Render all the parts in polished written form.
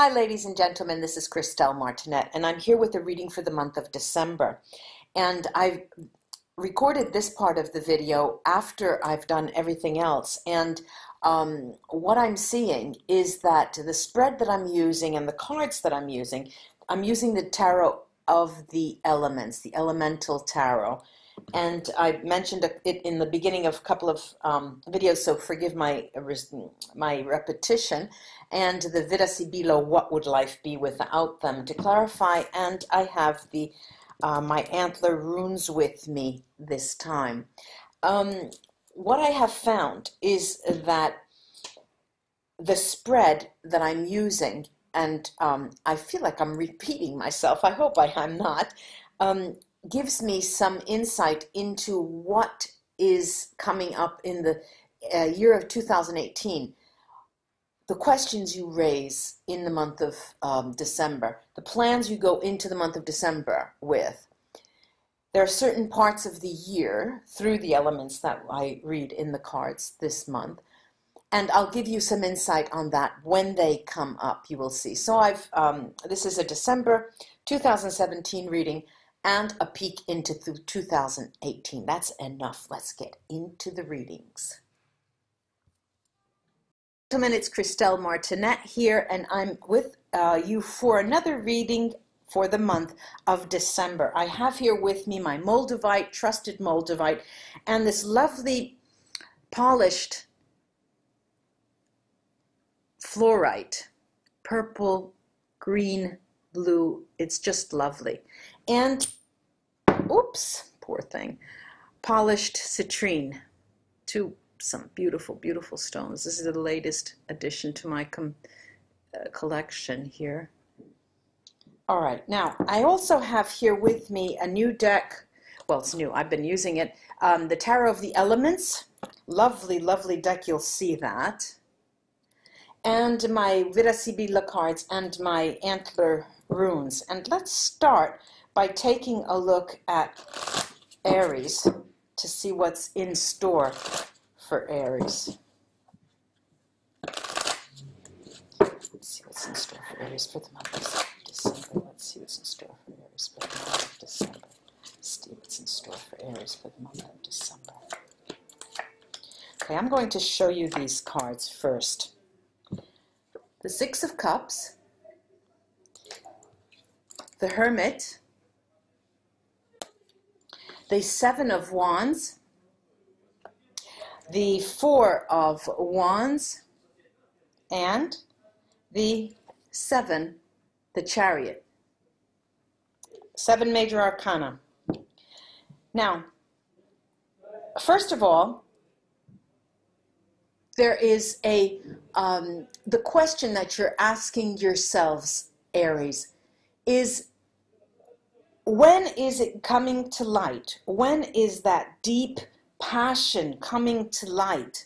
Hi, ladies and gentlemen, this is Christelle Martinette, and I'm here with a reading for the month of December. And I've recorded this part of the video after I've done everything else. And what I'm seeing is that the spread that I'm using and the cards that I'm using the tarot of the elements, the elemental tarot. And I mentioned it in the beginning of a couple of videos, so forgive my repetition. And the VERA SIBILLA, what would life be without them, to clarify. And I have the my antler runes with me this time. What I have found is that the spread that I'm using, and I feel like I'm repeating myself, I hope I'm not, gives me some insight into what is coming up in the year of 2018. The questions you raise in the month of December, the plans you go into the month of December with. There are certain parts of the year through the elements that I read in the cards this month, and I'll give you some insight on that when they come up, you will see. So this is a December 2017 reading and a peek into 2018. That's enough. Let's get into the readings. Gentlemen, it's Christelle Martinette here, and I'm with you for another reading for the month of December. I have here with me my Moldavite, trusted Moldavite, and this lovely polished fluorite, purple, green, blue. It's just lovely. And, oops, poor thing, polished citrine, some beautiful, beautiful stones. This is the latest addition to my collection here. All right, now I also have here with me a new deck. Well, it's new, I've been using it. The Tarot of the Elements. Lovely, lovely deck, you'll see that. And my VERA SIBILLA cards and my antler runes. And let's start by taking a look at Aries to see what's in store for Aries. Let's see what's in store for Aries for the month of December. Let's see what's in store for Aries for the month of December. See what's in store for Aries for the month of December. Okay, I'm going to show you these cards first. The Six of Cups, the Hermit, the Seven of Wands, the Four of Wands, and the Seven, the Chariot. 7 major arcana. Now, first of all, there is the question that you're asking yourselves, Aries, is when is it coming to light? When is that deep passion coming to light?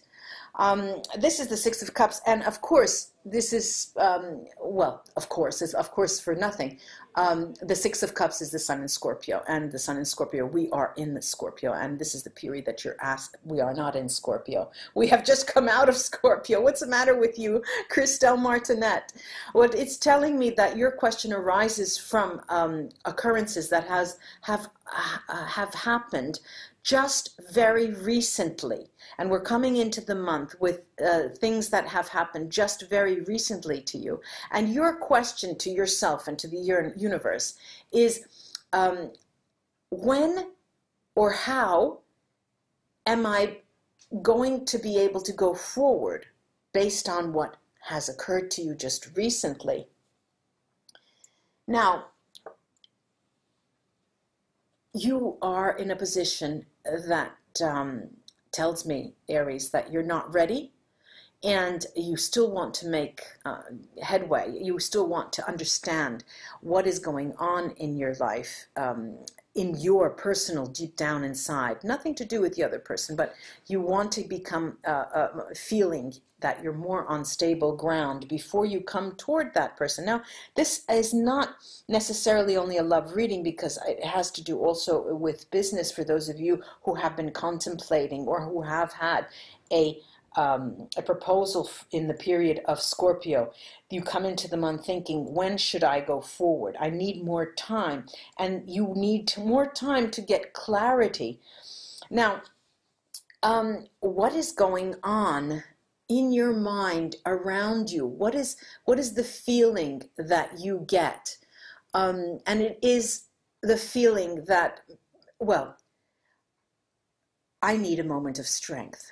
This is the Six of Cups, and of course, this is, well, of course, it's of course for nothing. The Six of Cups is the Sun in Scorpio, and the Sun in Scorpio, we are in the Scorpio, and this is the period that you're asked. We are not in Scorpio. We have just come out of Scorpio. What's the matter with you, Christelle Martinette? Well, it's telling me that your question arises from occurrences that have happened just very recently, and we're coming into the month with things that have happened just very recently to you. And your question to yourself and to the universe is, when or how am I going to be able to go forward based on what has occurred to you just recently? Now, you are in a position that tells me, Aries, that you're not ready, and you still want to make headway. You still want to understand what is going on in your life, in your personal, deep down inside. Nothing to do with the other person, but you want to become feeling that you're more on stable ground before you come toward that person. Now, this is not necessarily only a love reading, because it has to do also with business for those of you who have been contemplating or who have had a a proposal in the period of Scorpio. You come into the month thinking, when should I go forward? I need more time, and you need more time to get clarity. Now, what is going on in your mind around you? What is the feeling that you get? And it is the feeling that, well, I need a moment of strength.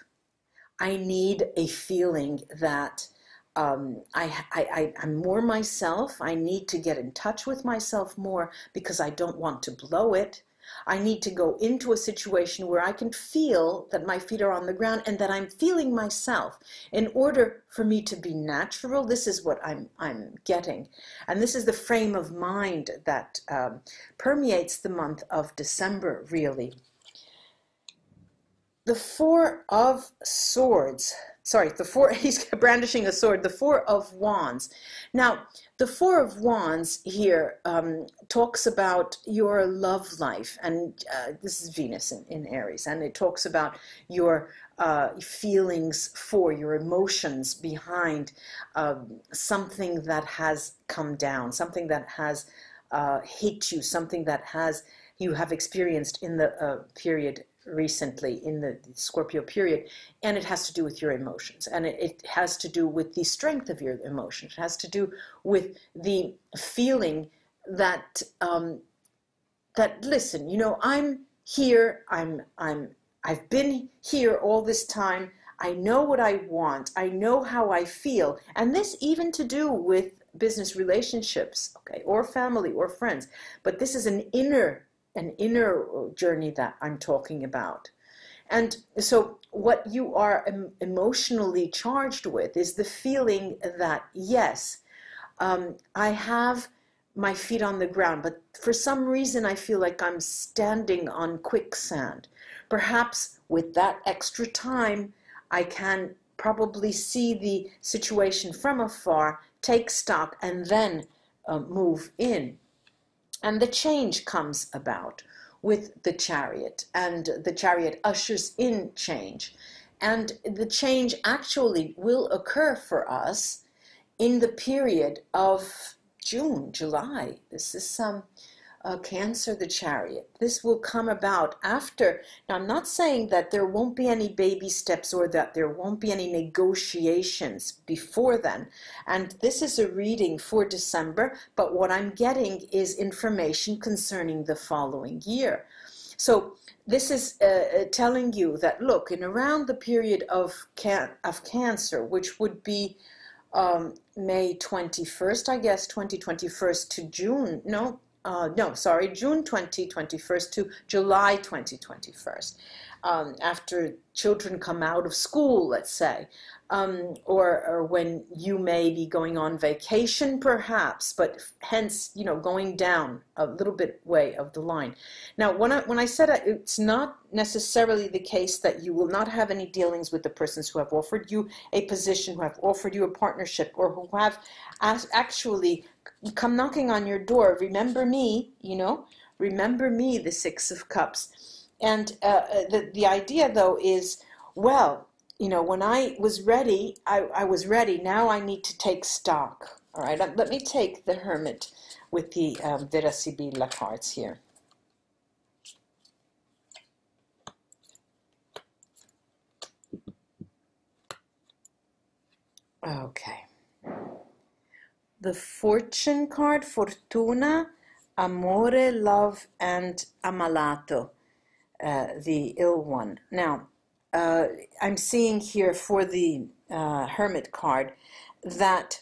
I need a feeling that I'm more myself. I need to get in touch with myself more because I don't want to blow it. I need to go into a situation where I can feel that my feet are on the ground and that I'm feeling myself. In order for me to be natural, this is what I'm getting. And this is the frame of mind that permeates the month of December, really. The Four of Swords, sorry, he's brandishing a sword, the Four of Wands. Now, the Four of Wands here talks about your love life, and this is Venus in Aries, and it talks about your feelings for, your emotions behind something that has come down, something that has hit you, something that you have experienced in the period recently, in the Scorpio period, and it has to do with your emotions, and it has to do with the strength of your emotions. It has to do with the feeling that that, listen, you know, I'm here, I've been here all this time, I know what I want, I know how I feel, and this even to do with business relationships, okay, or family or friends, but this is an inner journey that I'm talking about. And so what you are emotionally charged with is the feeling that, yes, I have my feet on the ground, but for some reason I feel like I'm standing on quicksand. Perhaps with that extra time, I can probably see the situation from afar, take stock, and then move in. And the change comes about with the Chariot, and the Chariot ushers in change. And the change actually will occur for us in the period of June, July. This is Cancer, the Chariot. This will come about after. Now, I'm not saying that there won't be any baby steps or that there won't be any negotiations before then. And this is a reading for December, but what I'm getting is information concerning the following year. So this is telling you that, look, in around the period of Cancer, which would be May 21st, I guess, 2021 to June, June 2021 to July 2021, after children come out of school, let's say, or when you may be going on vacation, perhaps, but hence, you know, going down a little bit way of the line. Now, when I said it's not necessarily the case that you will not have any dealings with the persons who have offered you a position, who have offered you a partnership, or who have actually come knocking on your door. Remember me, you know, remember me, the Six of Cups. And the idea, though, is, well, you know, when I was ready, I was ready. Now I need to take stock. All right, let me take the Hermit with the Vera Sibilla cards here. Okay. The Fortune card, Fortuna, Amore, Love, and Ammalato, the ill one. Now, I'm seeing here for the Hermit card that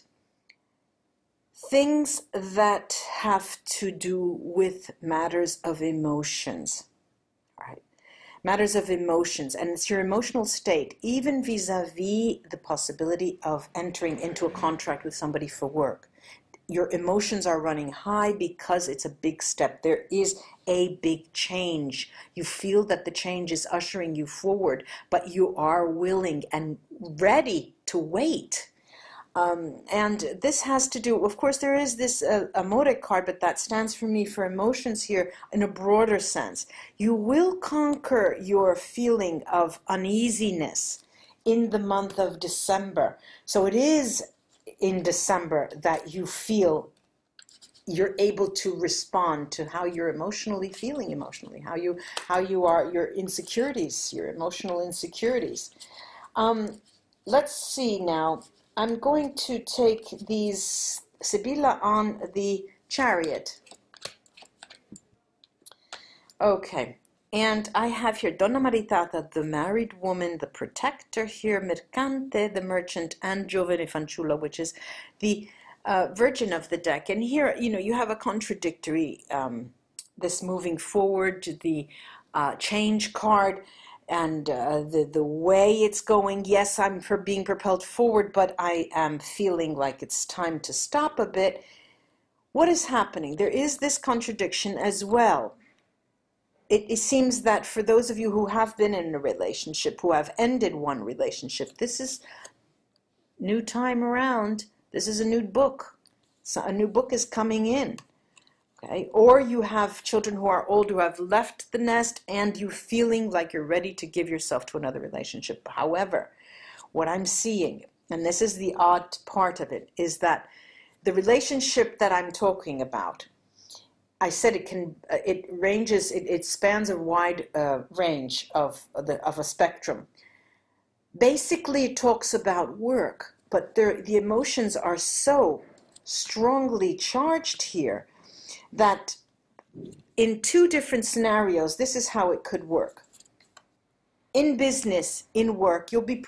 things that have to do with matters of emotions, right? Matters of emotions, and it's your emotional state, even vis-a-vis the possibility of entering into a contract with somebody for work. Your emotions are running high because it's a big step. There is a big change. You feel that the change is ushering you forward, but you are willing and ready to wait. And this has to do, of course, there is this Amore card, but that stands for me for emotions here in a broader sense. You will conquer your feeling of uneasiness in the month of December. So it is in December that you feel you're able to respond to how you're emotionally feeling, how you are, your insecurities, your emotional insecurities. Let's see now. I'm going to take these Sibilla on the Chariot. Okay, and I have here Donna Maritata, the married woman, the protector here, Mercante, the merchant, and Giovane Fanciulla, which is the Virgin of the deck. And here, you know, you have a contradictory, this moving forward, the change card, and the way it's going. Yes, I'm being propelled forward, but I am feeling like it's time to stop a bit. What is happening? There is this contradiction as well. It seems that for those of you who have been in a relationship, who have ended one relationship, this is new time around. This is a new book. So a new book is coming in. Okay? Or you have children who are old, who have left the nest, and you're feeling like you're ready to give yourself to another relationship. However, what I'm seeing, and this is the odd part of it, is that the relationship that I'm talking about, I said it ranges, it spans a wide range of a spectrum. Basically, it talks about work, but the emotions are so strongly charged here that in two different scenarios, this is how it could work. In business, in work, you'll be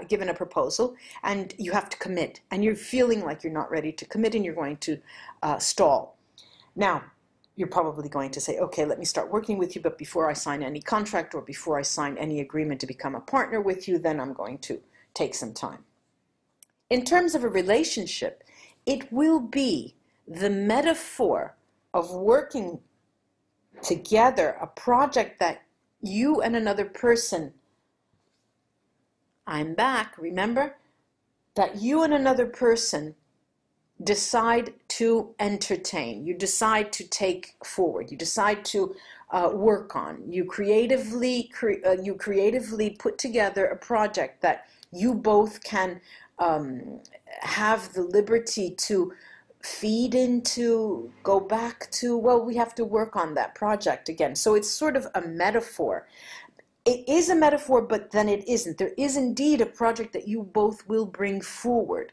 given a proposal and you have to commit, and you're feeling like you're not ready to commit and you're going to stall. Now, you're probably going to say, okay, let me start working with you, but before I sign any contract or before I sign any agreement to become a partner with you, then I'm going to take some time. In terms of a relationship, it will be the metaphor of working together, a project that you and another person, I'm back, remember, that you and another person decide to entertain, you decide to take forward, you decide to work on, you creatively put together a project that you both can have the liberty to feed into, go back to. Well, we have to work on that project again. So it's sort of a metaphor. It is a metaphor, but then it isn't. There is indeed a project that you both will bring forward.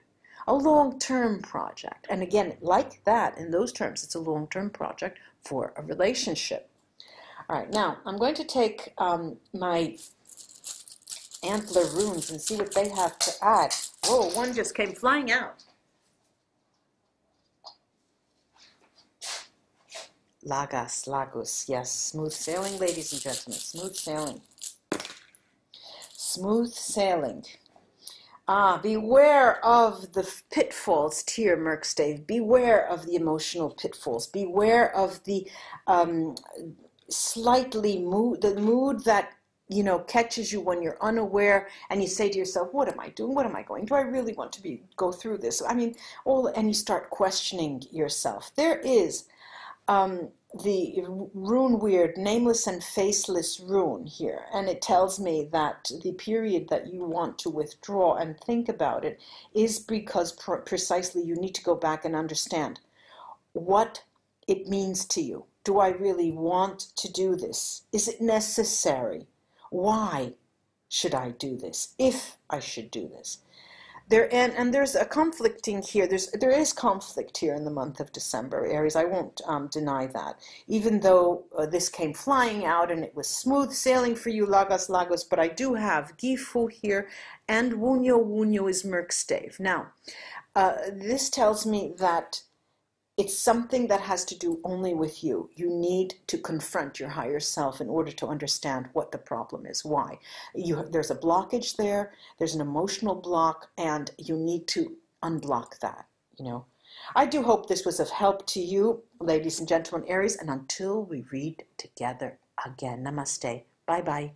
A long-term project. And again, like that, in those terms, it's a long-term project for a relationship. All right, now I'm going to take my antler runes and see what they have to add. Oh, one just came flying out. Lagos, yes, smooth sailing, ladies and gentlemen, smooth sailing. Smooth sailing. Beware of the pitfalls, Tyr Merkstave. Beware of the emotional pitfalls. Beware of the the mood that, you know, catches you when you're unaware, and you say to yourself, what am I doing? What am I going? Do I really want to go through this? I mean, and you start questioning yourself. There is the rune weird, nameless and faceless rune here, and it tells me that the period that you want to withdraw and think about it is because precisely you need to go back and understand what it means to you. Do I really want to do this? Is it necessary? Why should I do this? If I should do this. And there's a conflicting here. There is conflict here in the month of December, Aries. I won't deny that. Even though this came flying out and it was smooth sailing for you, Lagos, but I do have Gifu here, and Wunyo is Merkstave. Now, this tells me that it's something that has to do only with you. You need to confront your higher self in order to understand what the problem is, why. There's a blockage there, there's an emotional block, and you need to unblock that, you know. I do hope this was of help to you, ladies and gentlemen, Aries, and until we read together again, namaste. Bye-bye.